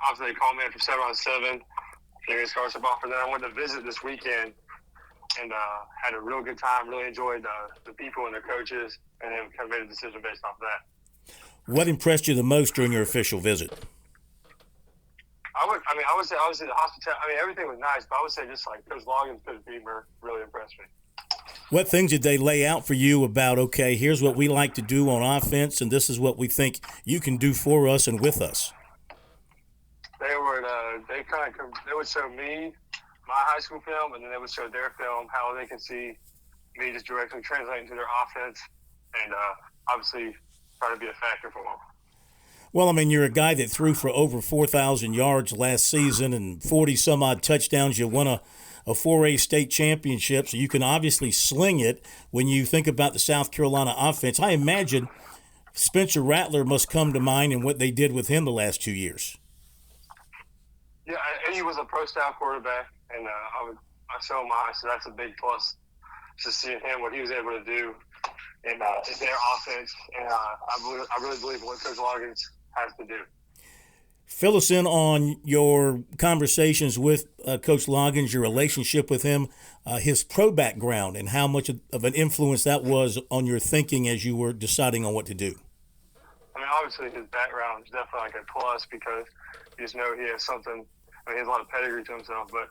obviously they called me in for 7-on-7. Against scholarship offer. Then I went to visit this weekend and had a real good time. Really enjoyed the people and the coaches, and then kind of made a decision based off that. What impressed you the most during your official visit? I would say obviously the hospitality. I mean, everything was nice, but I would say just like Coach Loggins, Coach Beamer really impressed me. What things did they lay out for you about, okay, here's what we like to do on offense, and this is what we think you can do for us and with us? They would show me my high school film, and then they would show their film, how they can see me just directly translating to their offense, and obviously try to be a factor for them. Well, I mean, you're a guy that threw for over 4,000 yards last season and 40-some-odd touchdowns. You won a 4A state championship, so you can obviously sling it. When you think about the South Carolina offense, I imagine Spencer Rattler must come to mind in what they did with him the last 2 years. Yeah, and he was a pro-style quarterback, and I saw him eye, so that's a big plus to see him, what he was able to do in their offense. And I really believe what Coach Loggins has to do. Fill us in on your conversations with Coach Loggins, your relationship with him, his pro background, and how much of an influence that was on your thinking as you were deciding on what to do. I mean, obviously his background is definitely like a plus because you just know he has something. I mean, he has a lot of pedigree to himself. But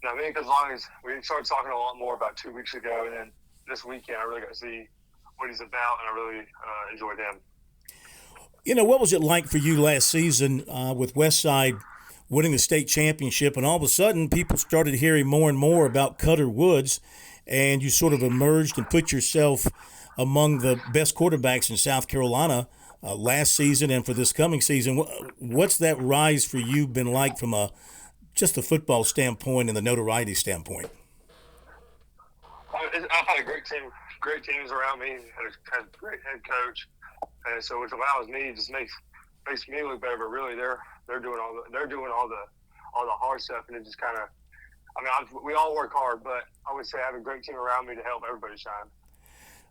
I think as long as we started talking a lot more about 2 weeks ago, and then this weekend I really got to see what he's about, and I really enjoyed him. You know, what was it like for you last season with Westside winning the state championship, and all of a sudden people started hearing more and more about Cutter Woods, and you sort of emerged and put yourself among the best quarterbacks in South Carolina last season and for this coming season. What's that rise for you been like from just a football standpoint and the notoriety standpoint? I've had a great teams around me, had a great head coach, and so which allows me, just makes me look better. But really, they're doing all the hard stuff, and it just kind of, I mean, we all work hard, but I would say I have a great team around me to help everybody shine.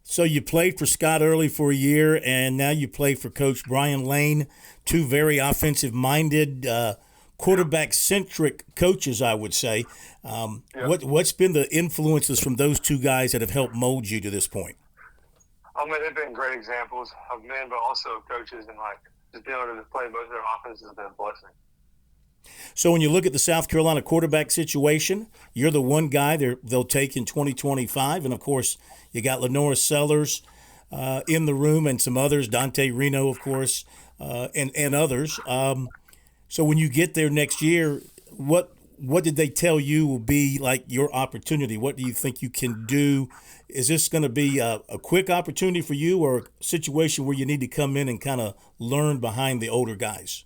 So you played for Scott Early for a year, and now you play for Coach Brian Lane, two very offensive-minded, quarterback-centric coaches, I would say. What's been the influences from those two guys that have helped mold you to this point? I mean, they've been great examples of men, but also coaches, and like just being able to play both of their offenses has been a blessing. So when you look at the South Carolina quarterback situation, you're the one guy they'll take in 2025. And, of course, you got Lenora Sellers in the room and some others, Dante Reno, of course, and others. So when you get there next year, what did they tell you will be like your opportunity? What do you think you can do? Is this going to be a quick opportunity for you or a situation where you need to come in and kind of learn behind the older guys?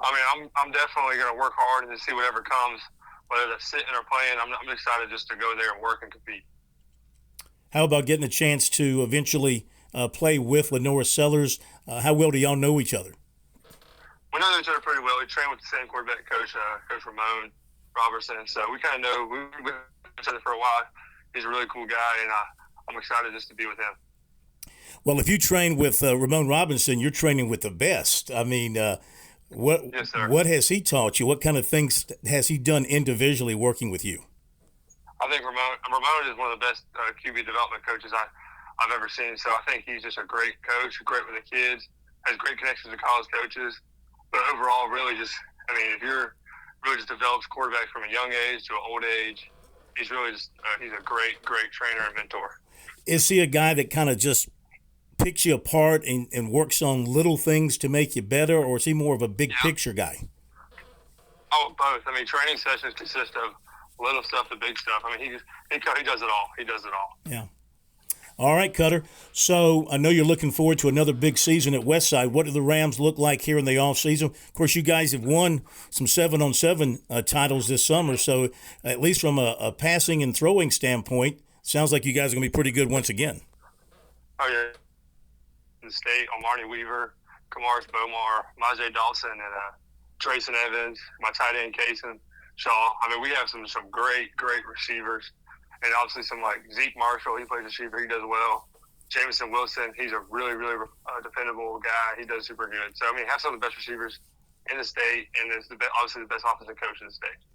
I mean, I'm definitely going to work hard and see whatever comes, whether that's sitting or playing. I'm excited just to go there and work and compete. How about getting a chance to eventually play with Lenora Sellers? How well do y'all know each other? We know each other pretty well. We train with the same quarterback coach, Coach Ramon Robertson. So we kind of know we've been with each other for a while. He's a really cool guy, and I'm excited just to be with him. Well, if you train with Ramon Robinson, you're training with the best. I mean, Yes, sir. What has he taught you? What kind of things has he done individually working with you? I think Ramon is one of the best QB development coaches I've ever seen. So I think he's just a great coach, great with the kids, has great connections to college coaches. But overall, really just, I mean, if you're really just develops quarterbacks from a young age to an old age, he's really just he's a great trainer and mentor. Is he a guy that kind of just picks you apart and works on little things to make you better, or is he more of a big picture guy? Oh, both. I mean, training sessions consist of little stuff to big stuff. I mean, he does it all. He does it all. Yeah. All right, Cutter. So I know you're looking forward to another big season at Westside. What do the Rams look like here in the off season? Of course, you guys have won some 7-on-7 titles this summer, so at least from a passing and throwing standpoint, sounds like you guys are going to be pretty good once again. Oh, yeah. The state, Marnie Weaver, Kamaris Bomar, Majay Dawson, and Trayson Evans, my tight end, Kason Shaw. I mean, we have some great receivers. And obviously some like Zeke Marshall, he plays receiver, he does well. Jamison Wilson, he's a really dependable guy. He does super good. So, I mean, have some of the best receivers in the state, and is obviously the best offensive coach in the state.